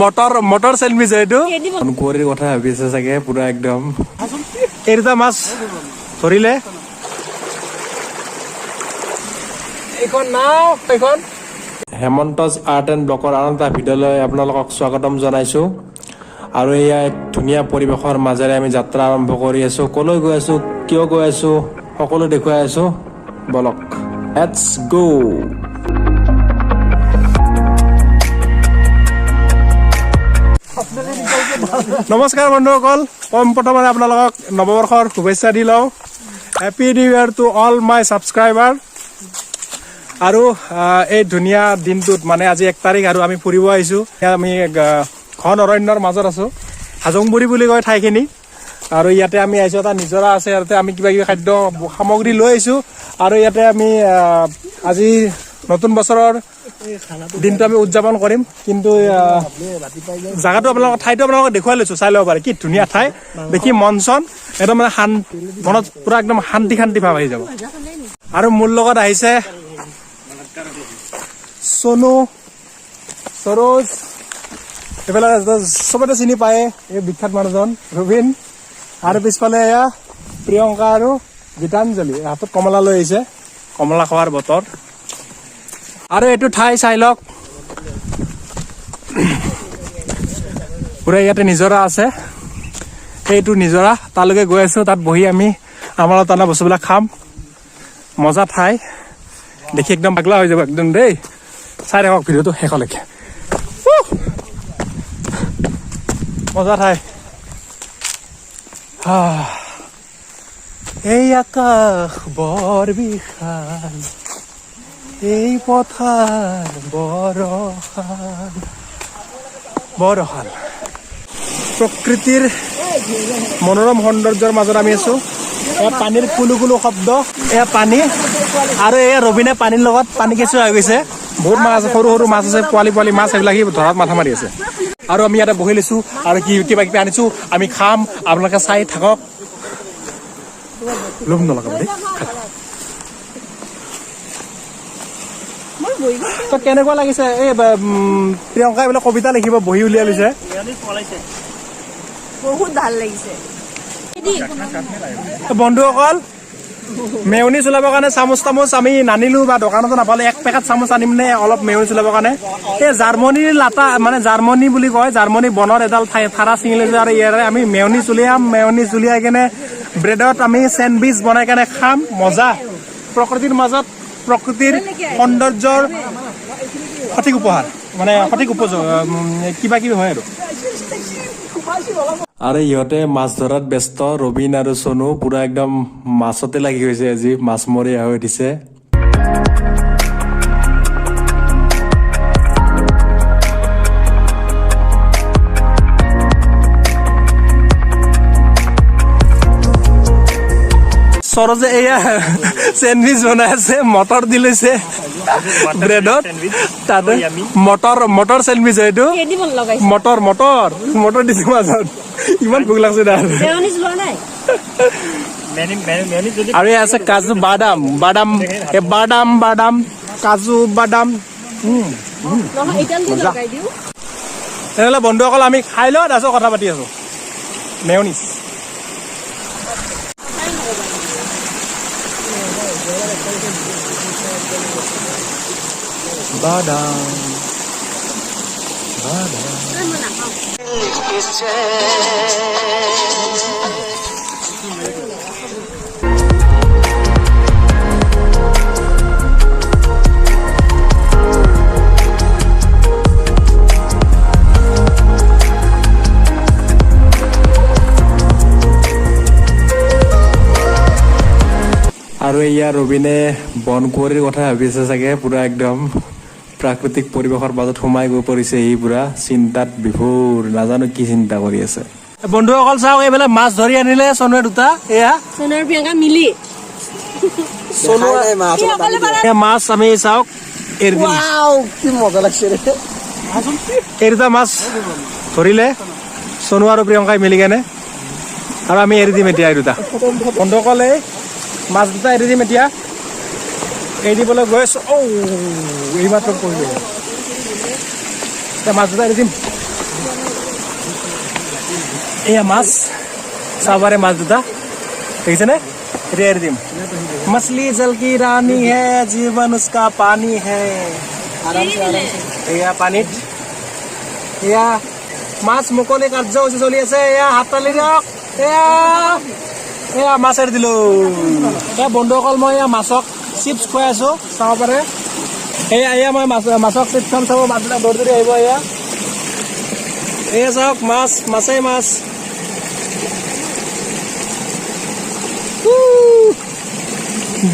Motor sandwich এইটো কুঁৱৰীৰ কথা ভাবিছে চাগে পুৰা একদম এই দুটা মাছ ধৰিলে এইখন নাও এইখন হেমন্তজ আৰ্ট এণ্ড ব্লকৰ আন এটা ভিডিঅ'লৈ আপোনালোকক স্বাগতম জনাইছোঁ আৰু এয়া ধুনীয়া পৰিৱেশৰ মাজেৰে আমি যাত্ৰা আৰম্ভ কৰি আছোঁ ক'লৈ গৈ আছোঁ কিয় গৈ আছোঁ সকলো দেখুৱাই আছোঁ বলক লেটছ গো নমস্কাৰ বন্ধুসকল প্ৰথমতে আপোনালোকক নৱবৰ্ষৰ শুভেচ্ছা দি লওঁ happy new year to all my subscriber আৰু এই ধুনীয়া দিনটোত মানে আজি 1 তাৰিখ আৰু আমি ফুৰিব আহিছোঁ আমি ঘন অৰণ্যৰ মাজত আছোঁ হাজংবুৰী বুলি কয় ঠাইখিনি আৰু ইয়াতে আমি আহিছোঁ এটা নিজৰা আছে ইয়াতে আমি কিবা কিবি খাদ্য সামগ্ৰী লৈ আহিছোঁ আৰু ইয়াতে আমি আজি নতুন বছৰৰ দিনটো আমি উদযাপন কৰিম কিন্তু জাগাটো আপোনালোকৰ ঠাইটো আপোনালোকক দেখুৱাই লৈছোঁ চাই ল'ব পাৰে কি ধুনীয়া ঠাই দেখি মন চন একদম মানে মনত পুৰা একদম শান্তি ভাৱ আহি যাব আৰু মোৰ লগত আহিছে সোনু সৰোজ এইফালে চবতে চিনি পায় এই বিখ্যাত মানুহজন ৰবীন আৰু পিছফালে এয়া প্ৰিয়ংকা আৰু গীতাঞ্জলি হাতত কমলা লৈ আহিছে কমলা খোৱাৰ বতৰ আৰু এইটো ঠাই চাই লওক পুৰা ইয়াতে নিজৰা আছে সেইটো নিজৰা তালৈকে গৈ আছোঁ তাত বহি আমি আমাৰ টানা বস্তুবিলাক খাম মজা ঠাই দেখি একদম পাগলা হৈ যাব একদম দেই চাই থাকক ভিডিঅ'টো শেষলৈকে মজা ঠাই এই আকাশ বৰ বিশাল এই পথাৰ বৰশাল প্ৰকৃতিৰ মনোৰম সৌন্দৰ্যৰ মাজত আমি আছোঁ এয়া পানীৰ কুলু শব্দ এয়া পানী আৰু এয়া ৰবীনে পানীৰ লগত পানী কেঁচুৱা হৈ গৈছে বহুত মাছ আছে সৰু মাছ আছে পোৱালি মাছ এইবিলাক সি ধৰাত মাথা মাৰি আছে আৰু আমি ইয়াতে বহি লৈছোঁ আৰু কিবা কিবি আনিছোঁ আমি খাম আপোনালোকে চাই থাকক লোভ নলগাব দেই তো কেনেকুৱা লাগিছে এই প্ৰিয়ংকা এইবিলাক কবিতা লিখিব বহি উলিয়াই লৈছে বহুত ভাল লাগিছে বন্ধুসকল মেয়নি চলাবৰ কাৰণে চামুচ আমি নানিলোঁ বা দোকানতো নাপালোঁ 1 পেকেট চামুচ আনিম নে অলপ মেয়নি চলাবৰ কাৰণে এই জাৰ্মনীৰ লাটা মানে জাৰ্মনী বুলি কয় জাৰ্মনী বনৰ এডাল ঠাৰা ছিঙি লৈছোঁ আৰু ইয়াৰে আমি মেয়নি চলিয়াই কেনে ব্ৰেডত আমি চেণ্ডউইচ বনাই কেনে খাম মজা প্ৰকৃতিৰ মাজত প্ৰকৃতিৰ সৌন্দৰ্যৰ সঠিক উপহাৰ মানে সঠিক উপযোগ কিবা কিবি হয় আৰু ইহঁতে মাছ ধৰাত ব্যস্ত ৰবীন আৰু সোনু পুৰা একদম মাছতে লাগি গৈছে আজি মাছমৰীয়া হৈ উঠিছে সৰজে এয়া চেণ্ডউইচ বনাই আছে মটৰ দি লৈছে ব্ৰেডত তাতে মটৰ চেণ্ডউইচ এইটো মটৰ দিছো মাজত ইমান ভোক লাগছে আৰু এয়া আছে কাজু বাদাম কাজু বাদাম তেনেহ'লে বন্ধুসকল আমি খাই লওঁ তাৰপিছত কথা পাতি আছো মেয়নিজ Badam. আৰু এয়া ৰবীনে বনকুঁৱৰীৰ কথা ভাবিছে চাগে পুৰা একদম প্ৰাকৃতিক পৰিৱেশৰ মাজত সোমাই গৈ পৰিছে সি পুৰা চিন্তাত বিভোৰ নাজানো কি চিন্তা কৰি আছে বন্ধুসকল চাওক এইফালে মাছ ধৰি আনিলে সোনুৱে দুটা এয়া সোনুৰ প্ৰিয়ংকা মিলি মাছ আমি চাওক কি মজা লাগছে এই দুটা মাছ ধৰিলে সোনু আৰু প্ৰিয়ংকাই মিলি কেনে আৰু আমি এৰি দিম এতিয়া এই দুটা বন্ধুসকল এই মাছ দুটা এৰি দিম এতিয়া এৰি দিবলৈ গৈ আছো এইমাত্ৰ কৰিলোঁ মাছ দুটা এৰি দিম এয়া মাছ চাবাৰে মাছ দুটা দেখিছেনে এতিয়া এৰি দিম मछली जल की रानी है जीवन उसका पानी है এয়া পানীত এয়া মাছ মুকলি কাৰ্য হৈছে চলি আছে এয়া হাত তালি দিয়ক এয়া মাছ এৰি দিলোঁ এয়া বন্ধুসকল মই এয়া মাছক চিপছ খুৱাই আছোঁ চাব পাৰে এয়া মই মাছক চিপছ খাম চাব মাছবিলাক দৌৰি দৌৰি আহিব এয়া চাওক মাছেই মাছ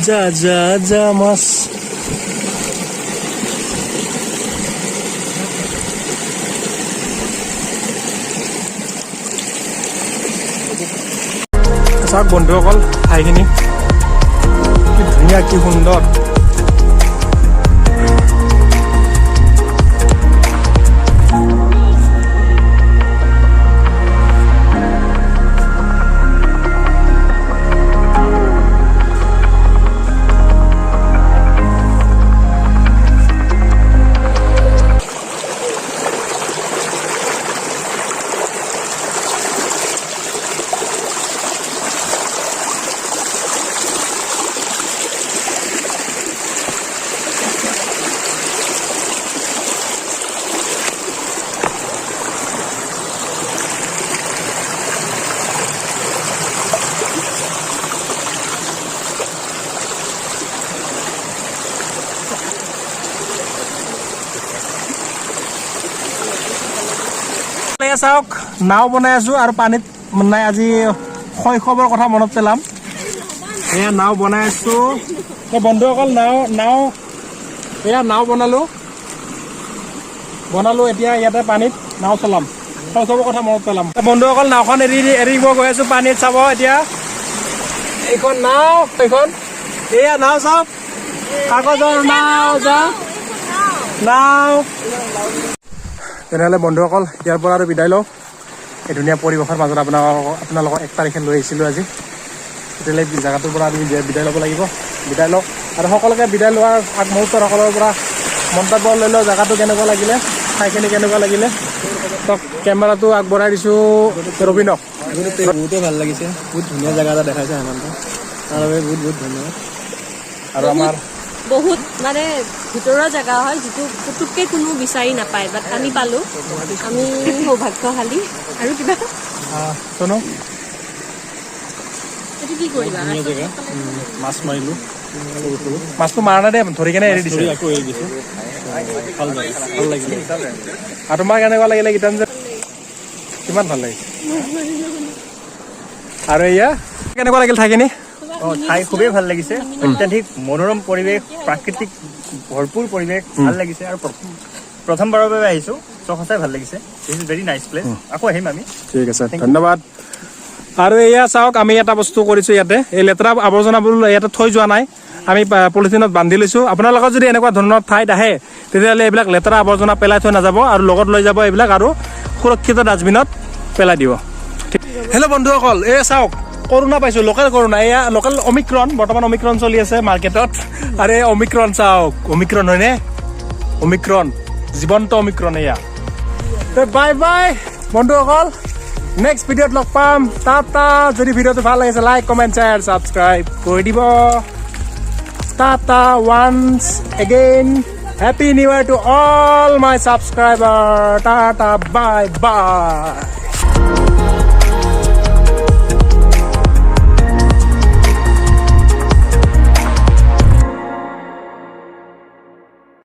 যা যা যা মাছ চাওক বন্ধুসকল ঠাইখিনি কি ধুনীয়া কি সুন্দৰ চাওক নাও বনাই আছো আৰু পানীত নাই আজি শৈশৱৰ কথা মনত পেলাম এয়া নাও বনাই আছো বন্ধুসকল নাও এয়া নাও বনালো এতিয়া ইয়াতে পানীত নাও চলাম শৈশৱৰ কথা মনত পেলাম বন্ধুসকল নাওখন এৰিব গৈ আছো পানীত চাব এতিয়া এইখন এয়া নাও চাওক কাগজৰ নাও তেনেহ'লে বন্ধুসকল ইয়াৰ পৰা আৰু বিদায় লওঁ এই ধুনীয়া পৰিৱেশৰ মাজত আপোনালোকক 1 তাৰিখে লৈ আহিছিলোঁ আজি তেতিয়াহ'লে জেগাটোৰ পৰা আমি বিদায় ল'ব লাগিব বিদায় লওঁ আৰু সকলোকে বিদায় লোৱাৰ আগমুহূৰ্তত সকলোৰে পৰা মন্তব্য লৈ লওঁ জেগাটো কেনেকুৱা লাগিলে ঠাইখিনি কেনেকুৱা লাগিলে তক কেমেৰাটো আগবঢ়াই দিছোঁ ৰবীনক বহুতেই ভাল লাগিছে বহুত ধুনীয়া জেগা এটা দেখাইছে হেমন্ত তাৰ বাবে বহুত বহুত ধন্যবাদ আৰু আমাৰ বহুত মানে ভিতৰৰ জেগা হয় যিটো পুতুককৈ কোনো বিচাৰি নাপায় বাট আমি পালোঁ আমি সৌভাগ্যশালী আৰু কিবা চনো এইটো কি কৰিবা ধুনীয়া জেগা মাছ মাৰিলোঁ মাছটো মাৰা নাই দেই ধৰি কেনে এৰি দিছে আকৌ এৰি দিছে ভাল লাগিলে আৰু তোমাৰ কেনেকুৱা লাগিলে গীতান যে কিমান ভাল লাগিছে আৰু এয়া কেনেকুৱা লাগিল ঠাইখিনি ঠাই খুবেই ভাল লাগিছে অত্যাধিক মনোৰম পৰিৱেশ প্ৰাকৃতিক ভৰপূৰ পৰিৱেশ ভাল লাগিছে আৰু প্ৰথমবাৰৰ বাবে আহিছোঁ সঁচাই ভাল লাগিছে this is very nice place আকৌ আহিম আমি ঠিক আছে ধন্যবাদ আৰু এয়া চাওক আমি এটা বস্তু কৰিছোঁ ইয়াতে এই লেতেৰা আৱৰ্জনাবোৰ ইয়াতে থৈ যোৱা নাই আমি পলিথিনত বান্ধি লৈছোঁ আপোনালোকৰ যদি এনেকুৱা ধৰণৰ ঠাইত আহে তেতিয়াহ'লে এইবিলাক লেতেৰা আৱৰ্জনা পেলাই থৈ নাযাব আৰু লগত লৈ যাব এইবিলাক আৰু সুৰক্ষিত ডাষ্টবিনত পেলাই দিব হেল্ল' বন্ধুসকল এই চাওক কৰোণা পাইছোঁ লোকেল কৰোণা এয়া লোকেল অমিক্ৰণ বৰ্তমান অমিক্ৰণ চলি আছে মাৰ্কেটত আৰু এই অমিক্ৰণ চাওক অমিক্ৰণ হয়নে অমিক্ৰণ জীৱন্ত অমিক্ৰণ এয়া বাই বাই বন্ধুসকল নেক্সট ভিডিঅ'ত লগ পাম টাটা যদি ভিডিঅ'টো ভাল লাগিছে লাইক কমেণ্ট শ্বেয়াৰ ছাবস্ক্ৰাইব কৰি দিব Tata once again happy new year to all my subscriber tata bye bye